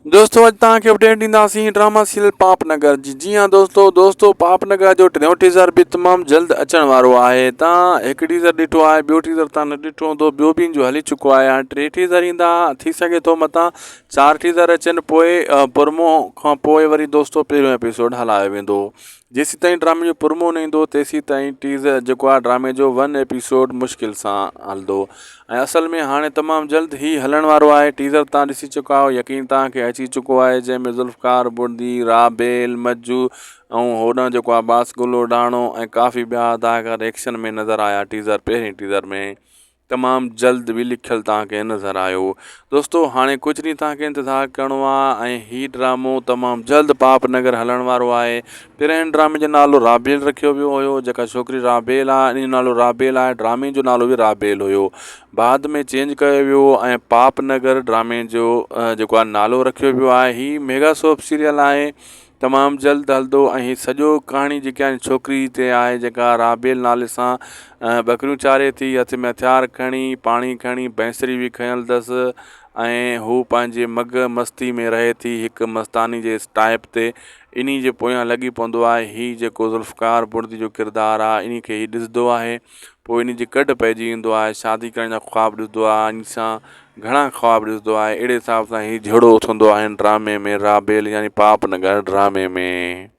दोस्तों अॼु तव्हांखे अपडेट ॾींदासीं ड्रामा सीरियल पापनगर जी। जी हाँ दोस्तों पापनगर जो टियों टीज़र भी तमामु जल्द अचण वारो आहे। तव्हां हिकु टीज़र ॾिठो आहे, ॿियो टीज़र तव्हां न ॾिठो हूंदो, ॿियो बि जो हली चुको आहे। हाणे टे टीज़र ईंदा, थी सघे थो मथां 4 टीज़र अचनि, पोइ प्रोमो खां पोइ वरी दोस्तों पहिरियों एपिसोड हलायो वेंदो। जेसीं ताईं ड्रामे जो प्रोमो न ईंदो तेसीं ताईं टीज़र जेको आहे ड्रामे जो 1 एपिसोड मुश्किल सां हलंदो। ऐं असल में हाणे तमामु जल्द ई हलण वारो आहे। टीज़र तव्हां ॾिसी चुका आहियो, यकीन तव्हांखे अची चुको आहे, जंहिंमें ज़ुल्फ़कार बुर्दी, राबेल, मज्जू ऐं होॾां जेको आहे बासगुलो डाणो ऐं काफ़ी ॿिया अदाकार एक्शन में नज़र आया। टीज़र पहिरीं टीज़र में तमामु जल्द बि लिखियलु तव्हांखे नज़र आयो। दोस्तों हाणे कुझु ॾींहं तव्हांखे इंतज़ारु करिणो आहे ऐं हीउ ड्रामो तमामु जल्द पापनगर हलण वारो आहे। पहिरें ड्रामे जो नालो राबेल रखियो वियो हुयो, जेका छोकिरी राबेल आहे इन जो नालो राबेल आहे, ड्रामे जो नालो बि राबेल हुयो। बाद में चेंज कयो वियो ऐं पापनगर ड्रामे जो जेको आहे नालो रखियो वियो आहे। हीउ मेगा सोप सीरियल आहे, तमामु जल्द हलंदो ऐं हीउ सॼो कहाणी जेकी आहे छोकिरी ते आहे, जेका राबेल नाले सां बकरियूं चारे थी, हथ में हथियार खणी, पाणी खणी, बैंसरी बि खयल अथसि ऐं हू पंहिंजे मग मस्ती में रहे थी हिकु मस्तानी जे टाइप ते। इन्ही जे पोयां लॻी पवंदो आहे हीउ जेको ज़ुल्फ़कार बुर्दी जो किरदारु आहे, इन खे हीउ ॾिसंदो आहे। पोइ इन जी कढ पइजी वेंदो आहे, शादी करण जा ख़्वाब ॾिसंदो आहे, इन सां घणा ख़्वाब ॾिसंदो आहे। अहिड़े हिसाब सां हीउ जहिड़ो उथंदो आहे ड्रामे में राबेल यानी पापनगर ड्रामे में।